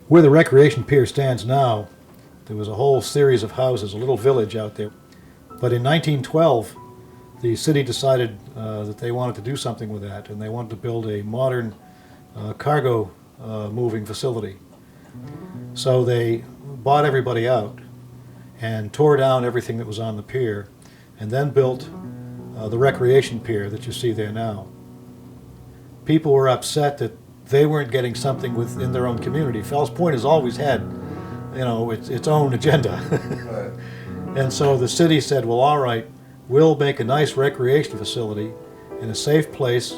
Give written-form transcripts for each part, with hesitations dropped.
Where the recreation pier stands now, there was a whole series of houses, a little village out there. But in 1912, the city decided that they wanted to do something with that, and they wanted to build a modern cargo moving facility. So they bought everybody out and tore down everything that was on the pier, and then built the recreation pier that you see there now. People were upset that they weren't getting something within their own community. Fells Point has always had, its own agenda. Right. And so the city said, well, all right, we'll make a nice recreation facility in a safe place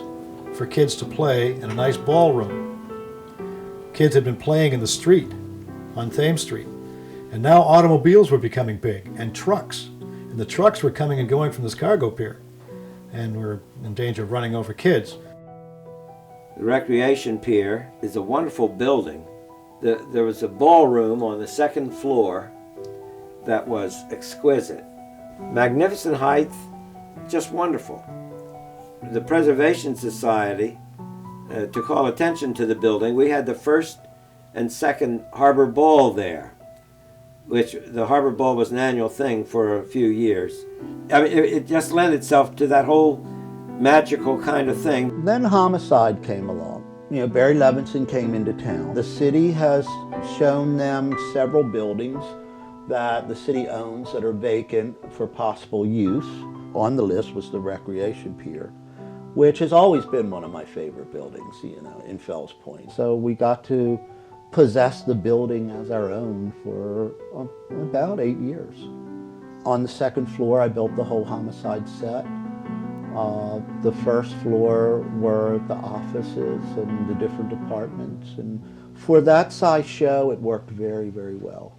for kids to play and a nice ballroom. Kids had been playing in the street, on Thames Street. And now automobiles were becoming big, and trucks. And the trucks were coming and going from this cargo pier, and were in danger of running over kids. The recreation pier is a wonderful building. There was a ballroom on the second floor that was exquisite. Magnificent height, just wonderful. The Preservation Society, to call attention to the building, we had the first and second Harbor Ball there, which the Harbor Ball was an annual thing for a few years. I mean, it just lent itself to that whole magical kind of thing. Then Homicide came along. Barry Levinson came into town. The city has shown them several buildings that the city owns that are vacant for possible use. On the list was the recreation pier, which has always been one of my favorite buildings, in Fells Point. So we got to possess the building as our own for about 8 years. On the second floor, I built the whole Homicide set. The first floor were the offices and the different departments. And for that size show, it worked very, very well.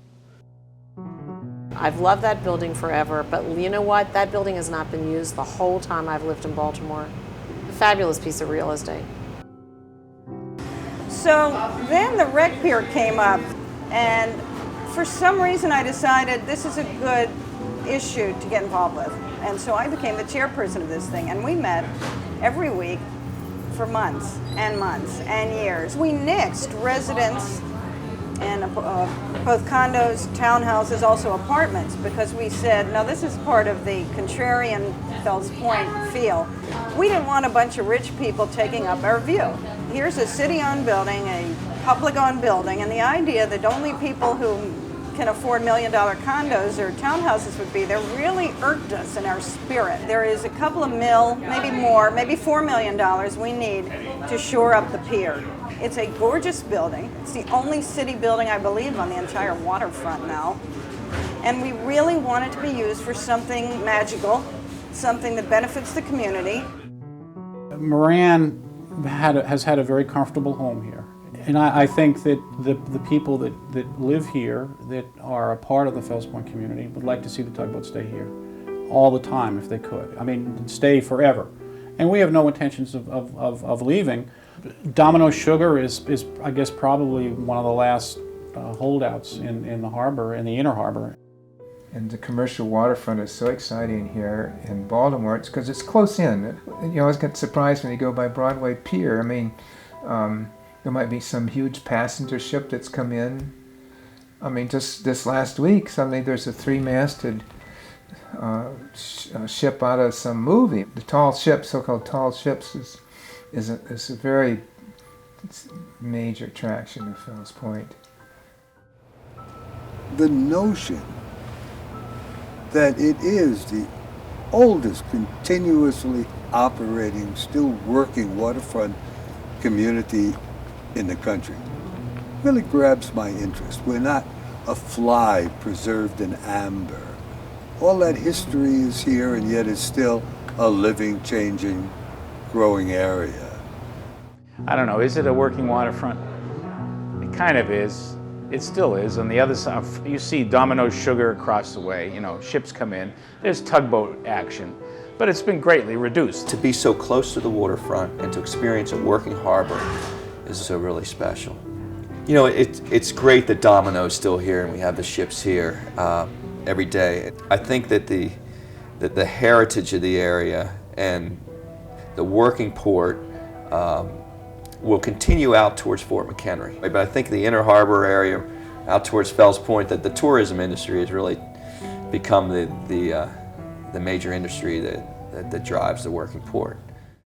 I've loved that building forever, but you know what? That building has not been used the whole time I've lived in Baltimore. A fabulous piece of real estate. So then the rec pier came up, and for some reason I decided this is a good issue to get involved with. And so I became the chairperson of this thing, and we met every week for months and years. We nixed residents and both condos, townhouses, also apartments, because we said, no, this is part of the contrarian Fells Point feel. We didn't want a bunch of rich people taking up our view. Here's a city-owned building, a public-owned building, and the idea that only people who can afford $1 million condos or townhouses would be there really irked us in our spirit. There is a couple of maybe more, maybe $4 million we need to shore up the pier. It's a gorgeous building. It's the only city building, I believe, on the entire waterfront now. And we really want it to be used for something magical, something that benefits the community. Moran has had a very comfortable home here. And I think that the people that live here, that are a part of the Fells Point community, would like to see the tugboat stay here all the time if they could. I mean, stay forever. And we have no intentions of leaving. Domino Sugar is, I guess, probably one of the last holdouts in the harbor, in the inner harbor. And the commercial waterfront is so exciting here in Baltimore. It's because it's close in. You always get surprised when you go by Broadway Pier. I mean, there might be some huge passenger ship that's come in. I mean, just this last week, suddenly there's a three-masted ship out of some movie. The tall ships, so-called tall ships, is a very major attraction of Fells Point. The notion that it is the oldest continuously operating, still working waterfront community in the country really grabs my interest. We're not a fly preserved in amber. All that history is here, and yet it's still a living, changing, growing area. I don't know, is it a working waterfront? It kind of is. It still is. On the other side, you see Domino Sugar across the way, ships come in, there's tugboat action, but it's been greatly reduced. To be so close to the waterfront and to experience a working harbor is so really special. It's great that Domino's still here and we have the ships here every day. I think that the heritage of the area and the working port will continue out towards Fort McHenry. But I think the inner harbor area out towards Fells Point, that the tourism industry has really become the major industry that drives the working port.